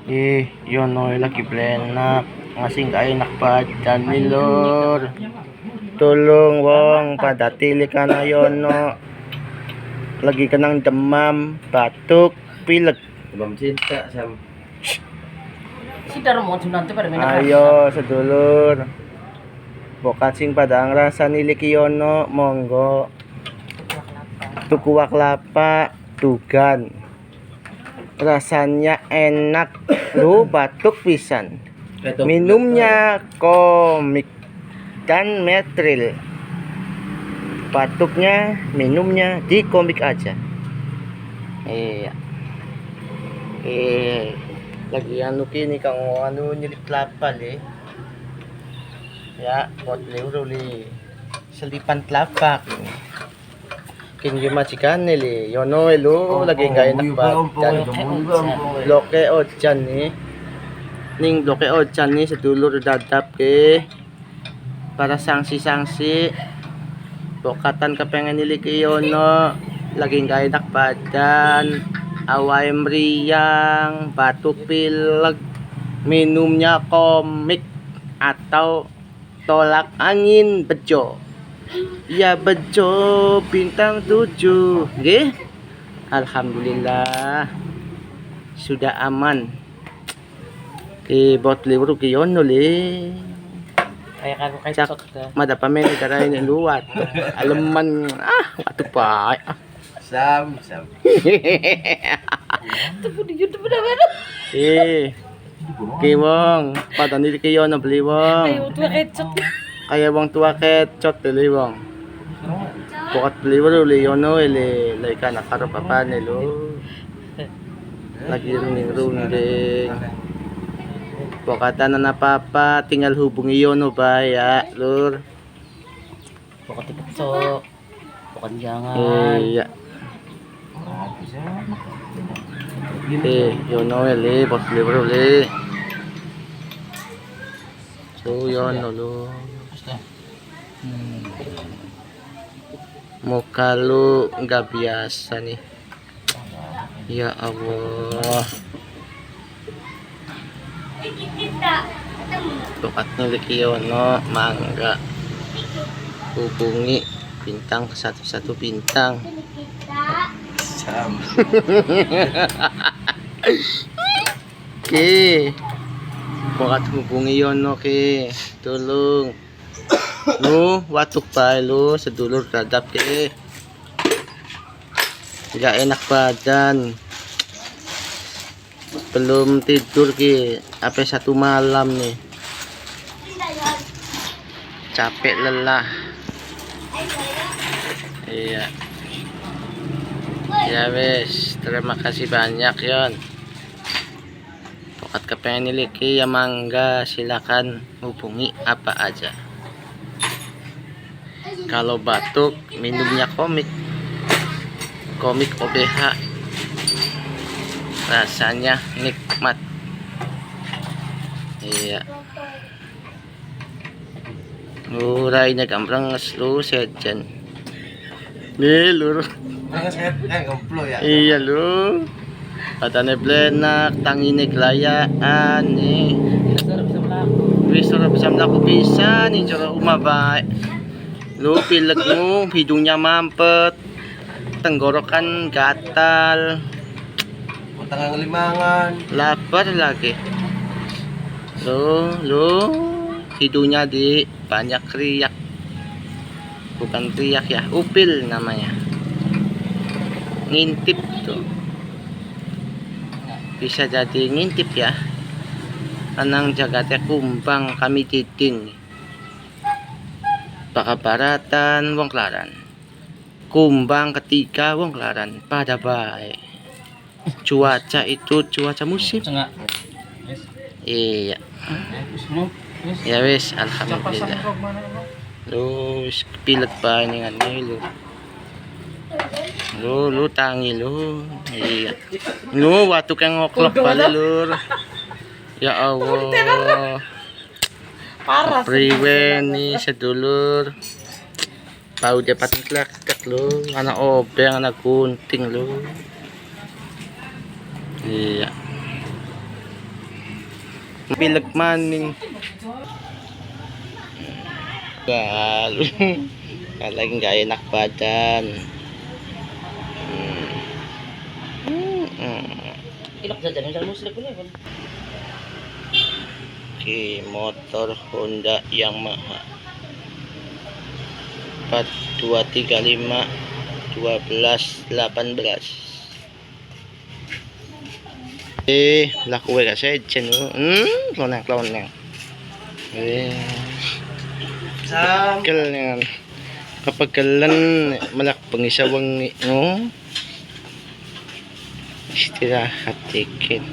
Yun o, lagi plena. Ngasing kayo nakpadyan ni Lord. Tulong wong, padatili ka na yun no. Lagi ka ng demam, batuk, pilek. Demam cinta sam. Si Darmo nanti pada main Ayo sedulur. Bokasing padang rasa nilikiyono, monggo. Tukuak lapa, tugan. Rasanya enak, lu batuk pisan. Minumnya komik dan metril. Batuknya, minumnya di komik aja. Iya. Lagi anu kini kang anu nyelip lapal ya, buat li selipan telapak. Kini majikan li, yono elu lagi nggak enak banget. Bloke ojan nih, ning bloke ojan nih sedulur dadap ke para sanksi bokatan kepengen niliki yono lagi nggak enak badan, awai meriang, batuk pilek, minumnya komik atau tolak angin bejo. Ya bejo bintang 7. Nggih. Alhamdulillah sudah aman. Bot liwru ki yono le. kayak aku kayak Cak mada pamen daray ni luwat. Aleman watu pa. Sam. tuh di YouTube udah mana Kiwong, padanili kayo na beli wong. kayak tuh kecot Kaya wong tua ketchot beli wong. Bukat beli wong uli yono ili laika nakaro papa nilo. Lagi runding. Bukatan na papa tinggal hubungi yono ba ya, lur. pokoknya kecot pokoknya jangan Iya. Yono ili bot beli wong uli. So yono lo. Muka lu nggak biasa nih. Ya Allah. Tukatnya Likiono mangga. Hubungi bintang 11 bintang. Sam. Oke. Bukat hubungi yono ke. Tolong. Lu watuk pa lu sedulur dadap ke. Nggak enak badan. Belum tidur ki, apa 1 malam nih. Capek lelah. Iya. Ya wes, terima kasih banyak yon. Pokat kepengen niliki ya mangga, silakan hubungi apa aja. Kalau batuk minumnya komik OBH, rasanya nikmat. Iya. Urainya gampang lu sejen. Nih lur. Gomplo ya. Iya lu. Katanya blenak, tangine gelayaan nih. Wis ora bisa mlaku pisan nih cara umah bae. Lu pilekmu hidungnya mampet, tenggorokan gatal, Tangan limangan. lapar lagi. Lu hidungnya di banyak riak. Bukan riak ya, upil namanya. Ngintip tuh. Bisa jadi ngintip ya. Anang jagatnya kumbang kami titin. Pakabaratan wong Klaran. Kumbang ketiga wong Klaran pada baik. Cuaca itu cuaca musim. Iya. Ya wis, alhamdulillah. Lu pilet ba ini kan lu tangi lu. Iya. Lu waktu kang ngoklok balik lur. Ya Allah. parah Priwe nih sedulur. Tahu dapat klak lu, anak obeng, anak gunting lu. Iya. Pilagmaning. Gal. Laging kaya nakbadan. Ilok sa dyan, ang muslim ko na yun. Okay, motor Honda Yamaha 4235 12 18. Lakuwe kasi chen. Clown yang. Sam. Kal yang. Kapag kalan malak pangisawang no. Istirahat tiket.